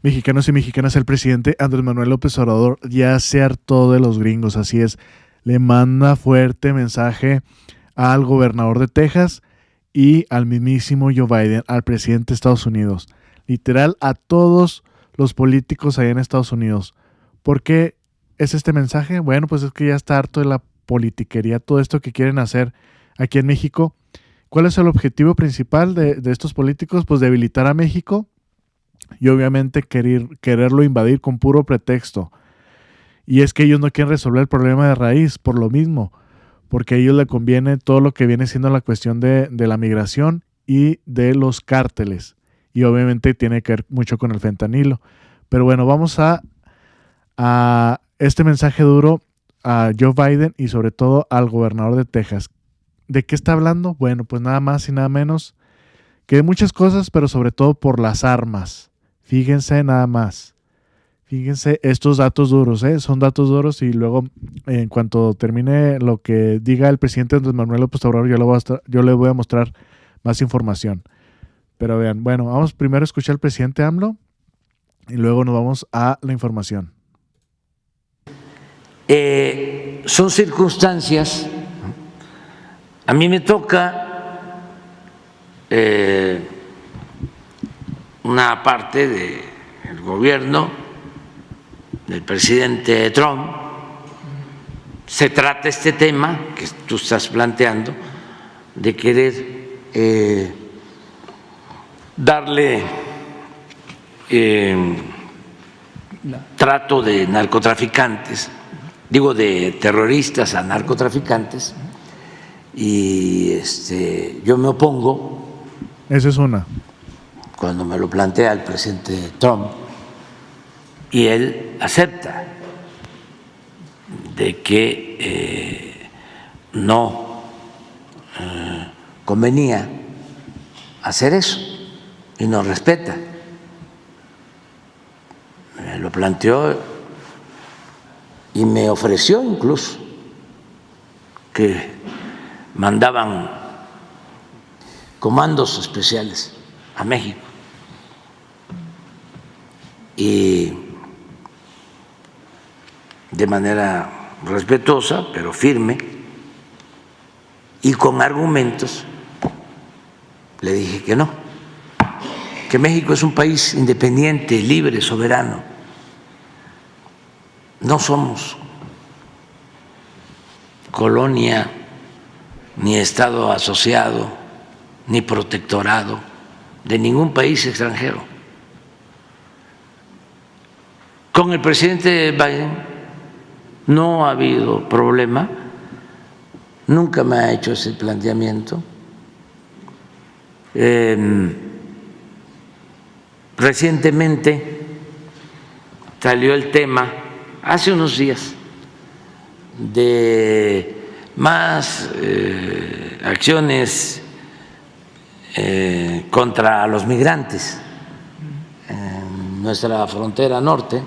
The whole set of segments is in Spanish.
Mexicanos y mexicanas, el presidente Andrés Manuel López Obrador ya se hartó de los gringos, así es. Le manda fuerte mensaje al gobernador de Texas y al mismísimo Joe Biden, al presidente de Estados Unidos. Literal, a todos los políticos allá en Estados Unidos. ¿Por qué es este mensaje? Bueno, pues es que ya está harto de la politiquería, todo esto que quieren hacer aquí en México. ¿Cuál es el objetivo principal de estos políticos? Pues debilitar a México y obviamente quererlo invadir con puro pretexto. Y es que ellos no quieren resolver el problema de raíz por lo mismo, porque a ellos les conviene todo lo que viene siendo la cuestión de la migración y de los cárteles. Y obviamente tiene que ver mucho con el fentanilo. Pero bueno, vamos a este mensaje duro a Joe Biden y sobre todo al gobernador de Texas. ¿De qué está hablando? Bueno, pues nada más y nada menos que de muchas cosas, pero sobre todo por las armas. Fíjense nada más. Fíjense estos datos duros, son datos duros y luego en cuanto termine lo que diga el presidente Andrés Manuel López Obrador, yo le voy a mostrar más información. Pero vean, bueno, vamos primero a escuchar al presidente AMLO y luego nos vamos a la información. Son circunstancias. A mí me toca una parte del gobierno del presidente Trump. Se trata este tema que tú estás planteando de querer darle trato de narcotraficantes, digo de terroristas a narcotraficantes, y yo me opongo. Esa es una. Cuando me lo plantea el presidente Trump y él acepta de que no convenía hacer eso y nos respeta. Me lo planteó y me ofreció incluso que mandaban comandos especiales a México y de manera respetuosa pero firme y con argumentos le dije que no, que México es un país independiente, libre, soberano. No somos colonia, ni Estado asociado, ni protectorado de ningún país extranjero. Con el presidente Biden no ha habido problema, nunca me ha hecho ese planteamiento. Recientemente salió el tema, hace unos días, de más acciones contra los migrantes en nuestra frontera norte.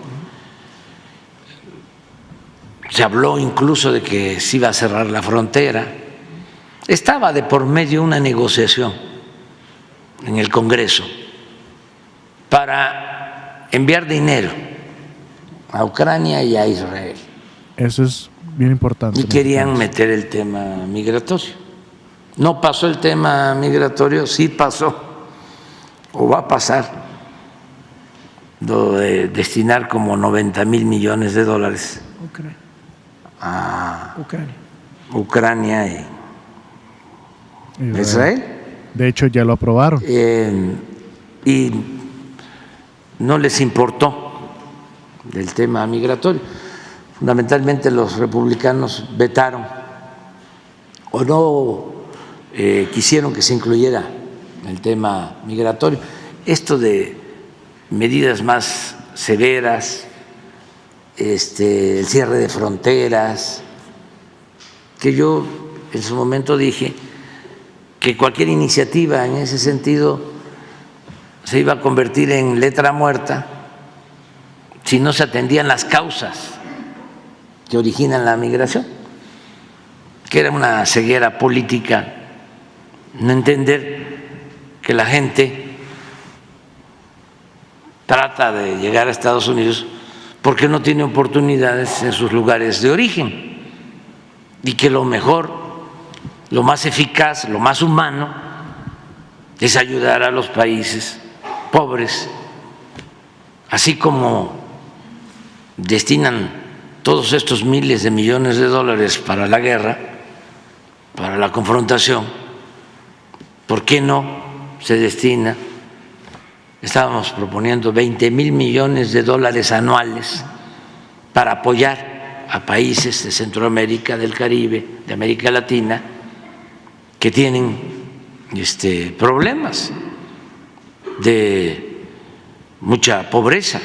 Se habló incluso de que se iba a cerrar la frontera. Estaba de por medio una negociación en el Congreso para enviar dinero a Ucrania y a Israel. Eso es bien importante. Y querían meter el tema migratorio. No pasó el tema migratorio, sí pasó, o va a pasar, lo de destinar como 90,000 millones de dólares a Ucrania y Israel. De hecho, ya lo aprobaron. Y no les importó el tema migratorio. Fundamentalmente los republicanos vetaron o no quisieron que se incluyera el tema migratorio. Esto de medidas más severas, el cierre de fronteras, que yo en su momento dije que cualquier iniciativa en ese sentido se iba a convertir en letra muerta si no se atendían las causas que originan la migración, que era una ceguera política, no entender que la gente trata de llegar a Estados Unidos porque no tiene oportunidades en sus lugares de origen y que lo mejor, lo más eficaz, lo más humano es ayudar a los países pobres, así como destinan todos estos miles de millones de dólares para la guerra, para la confrontación. ¿Por qué no se destina? Estábamos proponiendo 20,000 millones de dólares anuales para apoyar a países de Centroamérica, del Caribe, de América Latina, que tienen problemas de mucha pobreza.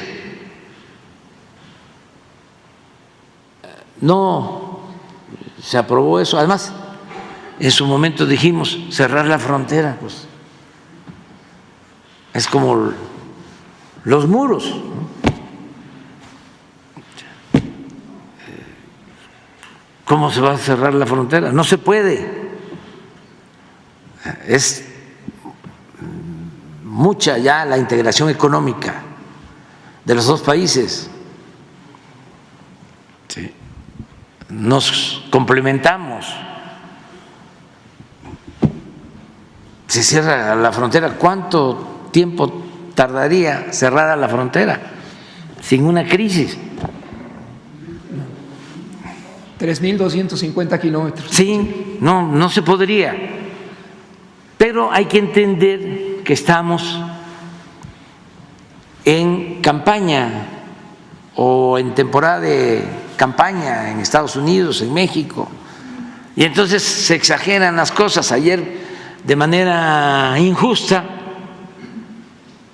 No se aprobó eso. Además, en su momento dijimos cerrar la frontera, pues es como los muros. ¿Cómo se va a cerrar la frontera? No se puede. Es mucha ya la integración económica de los dos países. Sí. Nos complementamos. Se cierra la frontera. ¿Cuánto tiempo tardaría cerrada la frontera sin una crisis? 3.250 kilómetros. Sí, no se podría. Pero hay que entender que estamos en campaña o en temporada de campaña en Estados Unidos, en México, y entonces se exageran las cosas. Ayer, de manera injusta,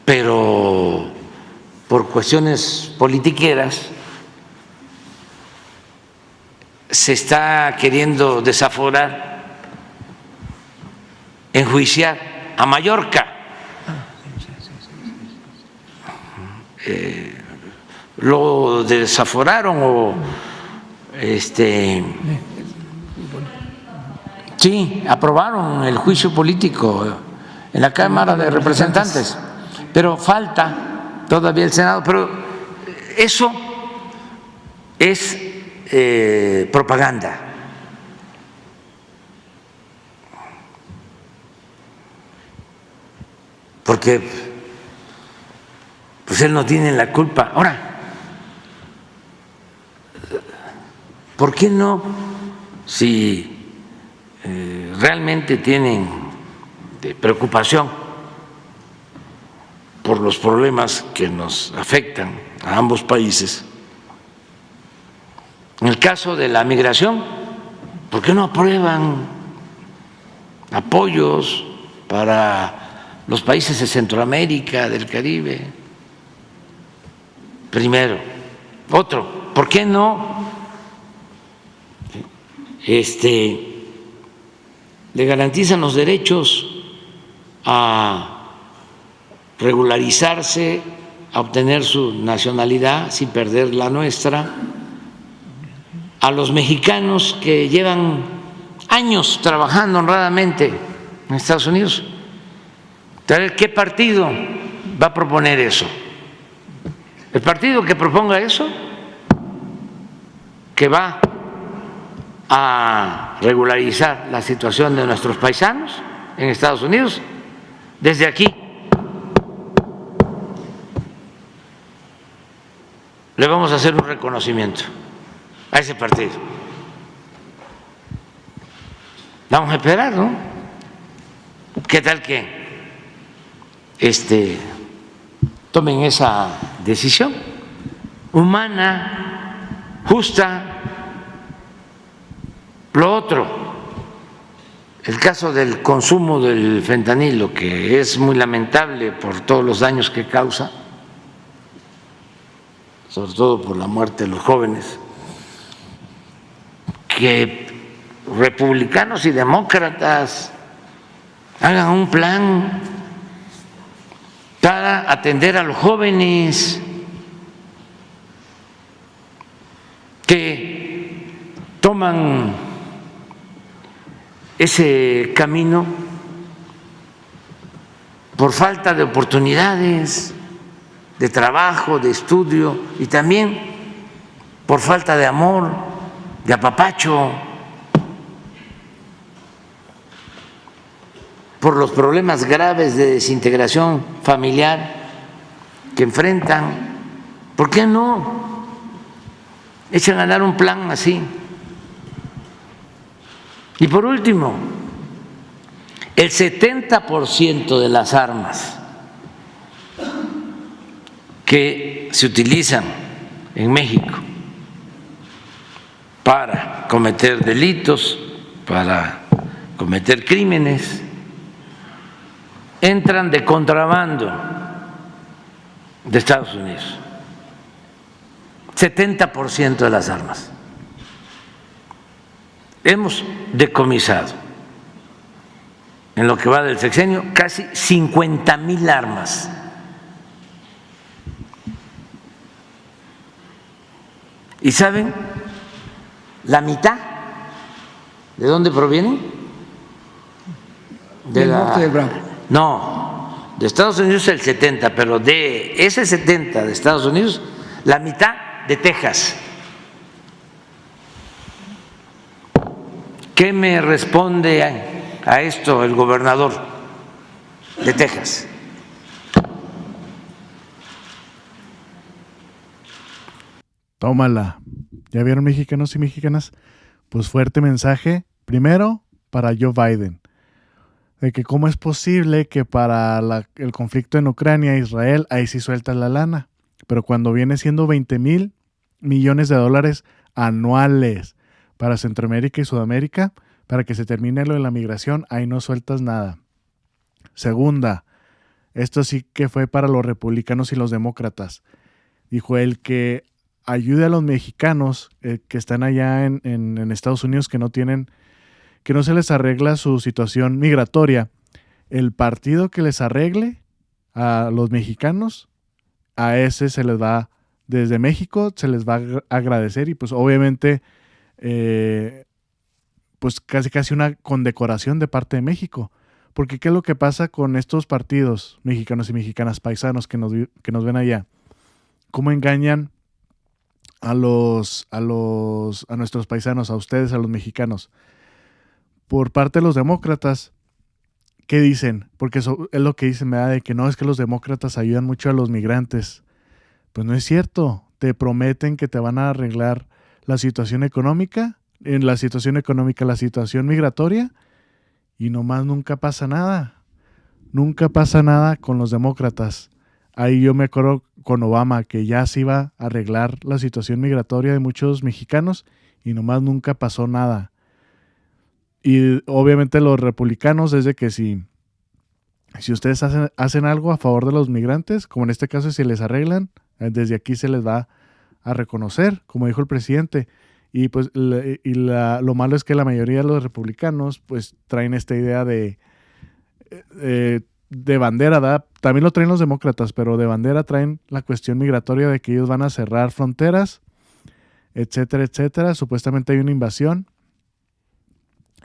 pero por cuestiones politiqueras, se está queriendo desaforar, enjuiciar a Mallorca. Lo desaforaron o sí, aprobaron el juicio político en la Cámara de Representantes, pero falta todavía el Senado. Pero eso es propaganda. Porque pues él no tiene la culpa. Ahora, ¿por qué no? Si realmente tienen preocupación por los problemas que nos afectan a ambos países, en el caso de la migración, ¿por qué no aprueban apoyos para los países de Centroamérica, del Caribe? Primero. Otro, ¿por qué no le garantizan los derechos a regularizarse, a obtener su nacionalidad sin perder la nuestra, a los mexicanos que llevan años trabajando honradamente en Estados Unidos? ¿Qué partido va a proponer eso? El partido que proponga eso, que va a regularizar la situación de nuestros paisanos en Estados Unidos, desde aquí le vamos a hacer un reconocimiento a ese partido. Vamos a esperar, ¿no? ¿Qué tal que tomen esa decisión humana, justa? Lo otro, el caso del consumo del fentanilo, que es muy lamentable por todos los daños que causa, sobre todo por la muerte de los jóvenes, que republicanos y demócratas hagan un plan para atender a los jóvenes que toman ese camino por falta de oportunidades, de trabajo, de estudio y también por falta de amor, de apapacho, por los problemas graves de desintegración familiar que enfrentan. ¿Por qué no echan a andar un plan así? Y por último, el 70% de las armas que se utilizan en México para cometer delitos, para cometer crímenes, entran de contrabando de Estados Unidos. 70% de las armas. Hemos decomisado en lo que va del sexenio casi 50,000 armas. ¿Y saben la mitad de dónde provienen? Del norte del Bravo. No, de Estados Unidos el 70, pero de ese 70 de Estados Unidos, la mitad de Texas. ¿Qué me responde a esto el gobernador de Texas? Tómala. ¿Ya vieron, mexicanos y mexicanas? Pues fuerte mensaje, primero para Joe Biden, de que cómo es posible que para el conflicto en Ucrania e Israel ahí sí suelta la lana, pero cuando viene siendo 20,000 millones de dólares anuales para Centroamérica y Sudamérica, para que se termine lo de la migración, ahí no sueltas nada. Segunda, esto sí que fue para los republicanos y los demócratas. Dijo él que ayude a los mexicanos que están allá en Estados Unidos que no se les arregla su situación migratoria. El partido que les arregle a los mexicanos, a ese se les va, desde México se les va a agradecer y pues obviamente pues casi una condecoración de parte de México. Porque ¿qué es lo que pasa con estos partidos mexicanos y mexicanas paisanos que nos ven allá? ¿Cómo engañan a nuestros paisanos, a ustedes, a los mexicanos? Por parte de los demócratas, ¿qué dicen? Porque eso es lo que dicen, ¿verdad? De que no, es que los demócratas ayudan mucho a los migrantes. Pues no es cierto. Te prometen que te van a arreglar la situación económica, la situación migratoria, y nomás nunca pasa nada. Nunca pasa nada con los demócratas. Ahí yo me acuerdo con Obama que ya se iba a arreglar la situación migratoria de muchos mexicanos y nomás nunca pasó nada. Y obviamente los republicanos es de que si ustedes hacen algo a favor de los migrantes, como en este caso si les arreglan, desde aquí se les va a reconocer, como dijo el presidente. Y pues lo malo es que la mayoría de los republicanos pues traen esta idea de bandera, ¿verdad? También lo traen los demócratas, pero de bandera traen la cuestión migratoria de que ellos van a cerrar fronteras, etcétera, etcétera. Supuestamente hay una invasión.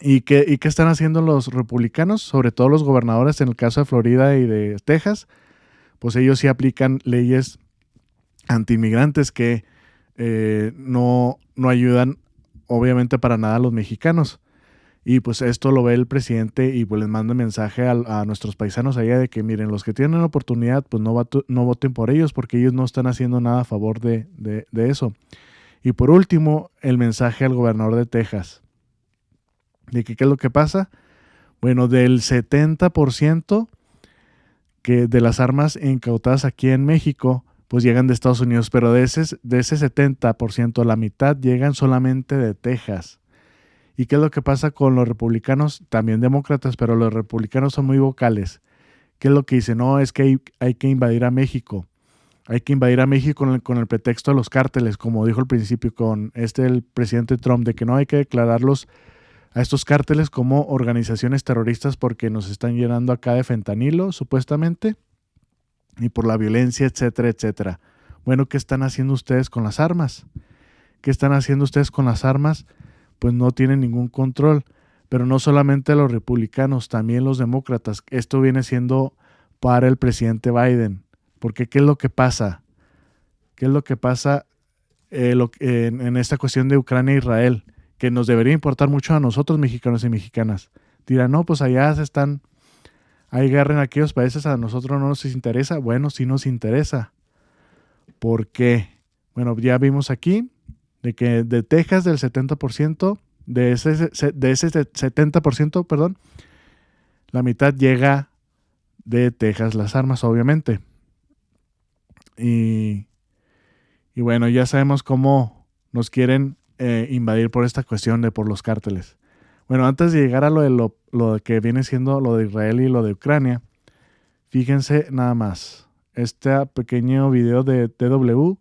¿Y qué están haciendo los republicanos? Sobre todo los gobernadores en el caso de Florida y de Texas, pues ellos sí aplican leyes antiinmigrantes que no ayudan obviamente para nada a los mexicanos. Y pues esto lo ve el presidente y pues les manda mensaje a nuestros paisanos allá de que miren, los que tienen oportunidad pues no voten por ellos porque ellos no están haciendo nada a favor de eso. Y por último, el mensaje al gobernador de Texas. ¿De qué es lo que pasa? Bueno, del 70% de las armas incautadas aquí en México pues llegan de Estados Unidos, pero de ese 70%, la mitad llegan solamente de Texas. ¿Y qué es lo que pasa con los republicanos? También demócratas, pero los republicanos son muy vocales. ¿Qué es lo que dicen? No, es que hay que invadir a México. Hay que invadir a México con el pretexto de los cárteles, como dijo al principio con el presidente Trump, de que no hay que declararlos a estos cárteles como organizaciones terroristas porque nos están llenando acá de fentanilo, supuestamente, y por la violencia, etcétera, etcétera. Bueno, ¿qué están haciendo ustedes con las armas? ¿Qué están haciendo ustedes con las armas? Pues no tienen ningún control. Pero no solamente los republicanos, también los demócratas. Esto viene siendo para el presidente Biden. Porque ¿qué es lo que pasa? ¿Qué es lo que pasa en esta cuestión de Ucrania e Israel? Que nos debería importar mucho a nosotros, mexicanos y mexicanas. Dirán, no, pues allá hay guerra en aquellos países, a nosotros no nos interesa. Bueno, sí nos interesa. ¿Por qué? Bueno, ya vimos aquí de que de Texas del 70%, de ese 70%, perdón, la mitad llega de Texas, las armas, obviamente. Y bueno, ya sabemos cómo nos quieren invadir por esta cuestión por los cárteles. Bueno, antes de llegar a lo que viene siendo lo de Israel y lo de Ucrania, fíjense nada más. Este pequeño video de TW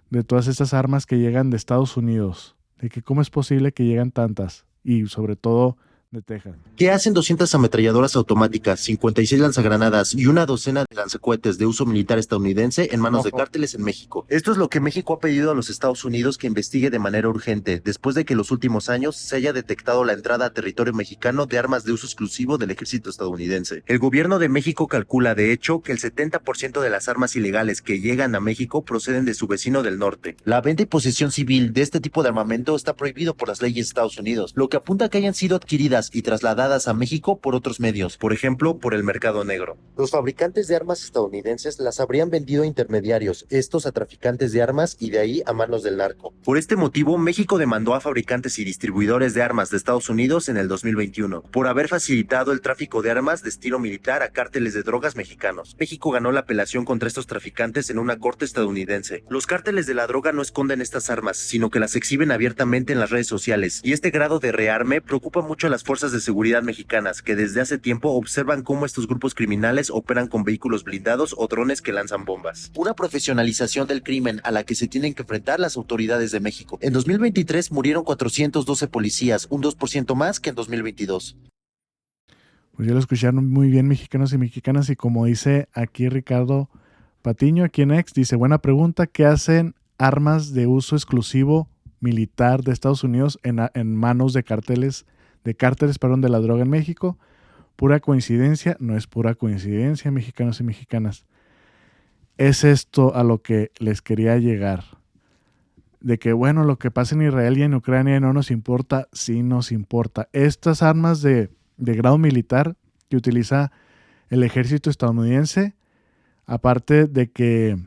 de todas estas armas que llegan de Estados Unidos. De que cómo es posible que llegan tantas. Y sobre todo de Texas. ¿Qué hacen 200 ametralladoras automáticas, 56 lanzagranadas y una docena de lanzacohetes de uso militar estadounidense en manos de cárteles en México? Esto es lo que México ha pedido a los Estados Unidos que investigue de manera urgente, después de que en los últimos años se haya detectado la entrada a territorio mexicano de armas de uso exclusivo del ejército estadounidense. El gobierno de México calcula, de hecho, que el 70% de las armas ilegales que llegan a México proceden de su vecino del norte. La venta y posesión civil de este tipo de armamento está prohibido por las leyes de Estados Unidos, lo que apunta a que hayan sido adquiridas y trasladadas a México por otros medios, por ejemplo, por el mercado negro. Los fabricantes de armas estadounidenses las habrían vendido a intermediarios, estos a traficantes de armas y de ahí a manos del narco. Por este motivo, México demandó a fabricantes y distribuidores de armas de Estados Unidos en el 2021 por haber facilitado el tráfico de armas de estilo militar a cárteles de drogas mexicanos. México ganó la apelación contra estos traficantes en una corte estadounidense. Los cárteles de la droga no esconden estas armas, sino que las exhiben abiertamente en las redes sociales, y este grado de rearme preocupa mucho a las fuerzas de seguridad mexicanas, que desde hace tiempo observan cómo estos grupos criminales operan con vehículos blindados o drones que lanzan bombas. Una profesionalización del crimen a la que se tienen que enfrentar las autoridades de México. En 2023 murieron 412 policías, un 2% más que en 2022. Pues ya lo escucharon muy bien, mexicanos y mexicanas, y como dice aquí Ricardo Patiño, aquí en X, dice, buena pregunta, ¿qué hacen armas de uso exclusivo militar de Estados Unidos en manos de cárteles de la droga en México? Pura coincidencia, no es pura coincidencia, mexicanos y mexicanas. Es esto a lo que les quería llegar. De que, bueno, lo que pasa en Israel y en Ucrania no nos importa, sí nos importa. Estas armas de grado militar que utiliza el ejército estadounidense, aparte de que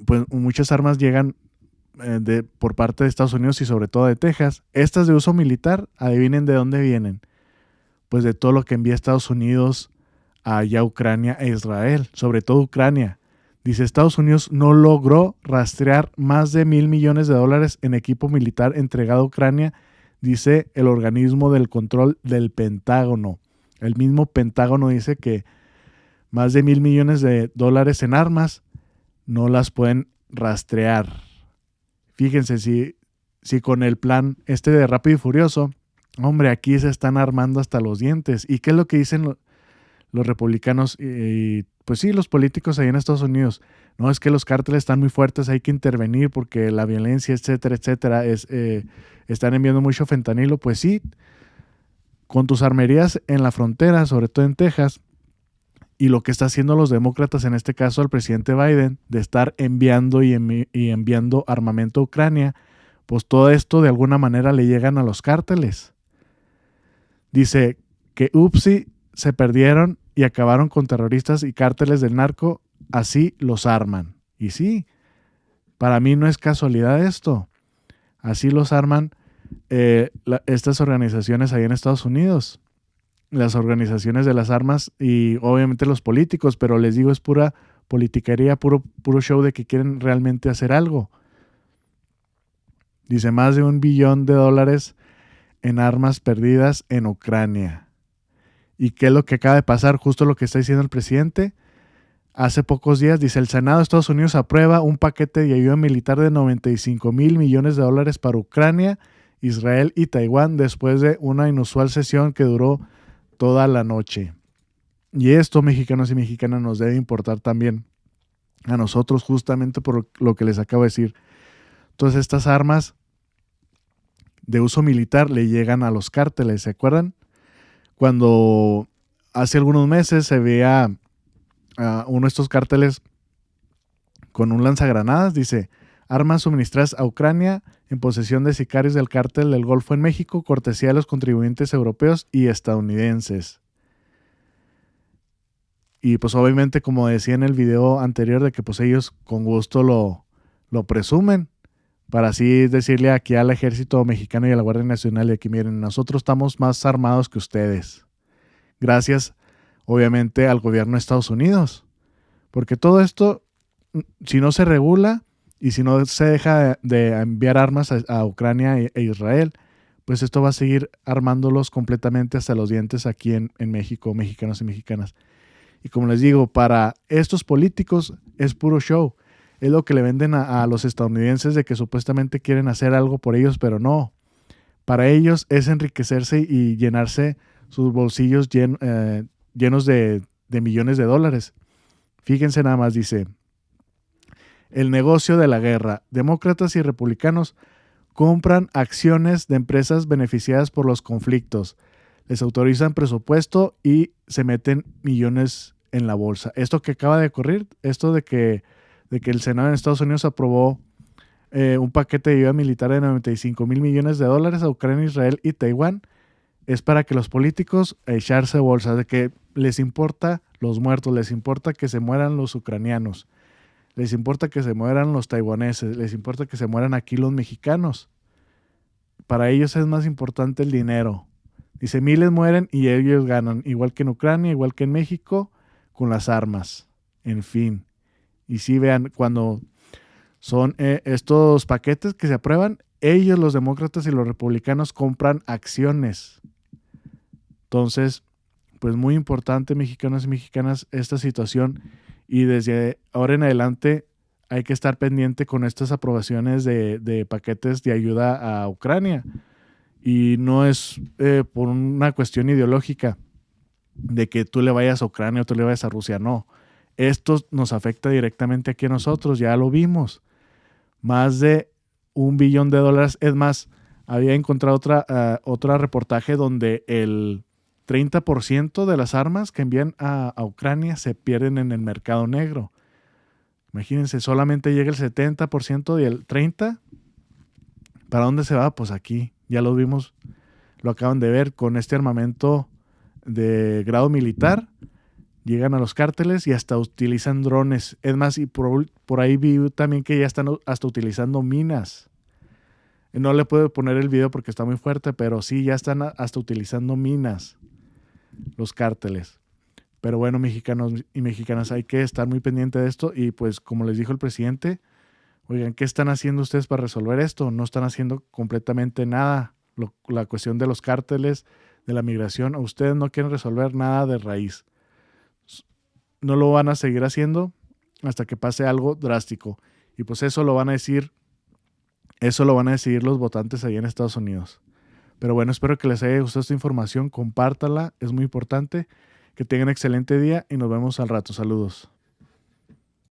pues, muchas armas llegan por parte de Estados Unidos y sobre todo de Texas. Estas de uso militar, adivinen de dónde vienen. Pues de todo lo que envía Estados Unidos allá a Ucrania e Israel, sobre todo Ucrania. Dice, Estados Unidos no logró rastrear más de $1,000 millones en equipo militar entregado a Ucrania, dice el organismo del control del Pentágono. El mismo Pentágono dice que más de $1,000 millones en armas no las pueden rastrear. Fíjense, si con el plan de Rápido y Furioso, hombre, aquí se están armando hasta los dientes. ¿Y qué es lo que dicen los republicanos y pues sí, los políticos ahí en Estados Unidos? No, es que los cárteles están muy fuertes, hay que intervenir porque la violencia, etcétera, etcétera, están enviando mucho fentanilo. Pues sí, con tus armerías en la frontera, sobre todo en Texas, y lo que está haciendo los demócratas, en este caso el presidente Biden, de estar enviando y enviando armamento a Ucrania, pues todo esto de alguna manera le llegan a los cárteles. Dice que se perdieron y acabaron con terroristas y cárteles del narco, así los arman. Y sí, para mí no es casualidad esto. Así los arman estas organizaciones ahí en Estados Unidos. Las organizaciones de las armas y obviamente los políticos, pero les digo, es pura politiquería, puro show de que quieren realmente hacer algo. Dice, más de $1 billón en armas perdidas en Ucrania. ¿Y qué es lo que acaba de pasar? Justo lo que está diciendo el presidente. Hace pocos días, dice, el Senado de Estados Unidos aprueba un paquete de ayuda militar de $95,000 millones para Ucrania, Israel y Taiwán después de una inusual sesión que duró toda la noche. Y esto, mexicanos y mexicanas, nos debe importar también a nosotros, justamente por lo que les acabo de decir. Entonces, estas armas de uso militar le llegan a los cárteles, ¿se acuerdan? Cuando hace algunos meses se veía uno de estos cárteles con un lanzagranadas, dice, armas suministradas a Ucrania en posesión de sicarios del cártel del Golfo en México, cortesía de los contribuyentes europeos y estadounidenses. Y pues obviamente, como decía en el video anterior, de que pues ellos con gusto lo presumen, para así decirle aquí al ejército mexicano y a la Guardia Nacional de que miren, nosotros estamos más armados que ustedes. Gracias, obviamente, al gobierno de Estados Unidos. Porque todo esto, si no se regula y si no se deja de enviar armas a Ucrania e Israel, pues esto va a seguir armándolos completamente hasta los dientes aquí en México, mexicanos y mexicanas. Y como les digo, para estos políticos es puro show. Es lo que le venden a los estadounidenses de que supuestamente quieren hacer algo por ellos, pero no. Para ellos es enriquecerse y llenarse sus bolsillos llenos de millones de dólares. Fíjense nada más, dice, el negocio de la guerra. Demócratas y republicanos compran acciones de empresas beneficiadas por los conflictos. Les autorizan presupuesto y se meten millones en la bolsa. Esto que acaba de ocurrir, esto de que el Senado en Estados Unidos aprobó un paquete de ayuda militar de 95 mil millones de dólares a Ucrania, Israel y Taiwán, es para que los políticos echarse bolsas, de que les importa los muertos, les importa que se mueran los ucranianos, les importa que se mueran los taiwaneses, les importa que se mueran aquí los mexicanos. Para ellos es más importante el dinero. Dice, miles mueren y ellos ganan, igual que en Ucrania, igual que en México, con las armas. En fin. Y sí, vean, cuando son estos paquetes que se aprueban, ellos, los demócratas y los republicanos, compran acciones. Entonces, pues muy importante, mexicanos y mexicanas, esta situación. Y desde ahora en adelante hay que estar pendiente con estas aprobaciones de paquetes de ayuda a Ucrania. Y no es por una cuestión ideológica de que tú le vayas a Ucrania o tú le vayas a Rusia, no. Esto nos afecta directamente aquí a nosotros, ya lo vimos. Más de $1 billón. Es más, había encontrado otra reportaje donde el 30% de las armas que envían a Ucrania se pierden en el mercado negro. Imagínense, solamente llega el 70% y el 30%, ¿para dónde se va? Pues aquí, ya lo vimos, lo acaban de ver con este armamento de grado militar. Llegan a los cárteles y hasta utilizan drones. Es más, y por ahí vi también que ya están hasta utilizando minas. No le puedo poner el video porque está muy fuerte, pero sí, ya están hasta utilizando minas los cárteles. Pero bueno, mexicanos y mexicanas, hay que estar muy pendiente de esto. Y pues, como les dijo el presidente, oigan, ¿qué están haciendo ustedes para resolver esto? No están haciendo completamente nada. La cuestión de los cárteles, de la migración, ustedes no quieren resolver nada de raíz. No lo van a seguir haciendo hasta que pase algo drástico. Y pues eso lo van a decidir los votantes allá en Estados Unidos. Pero bueno, espero que les haya gustado esta información. Compártala, es muy importante. Que tengan un excelente día y nos vemos al rato. Saludos.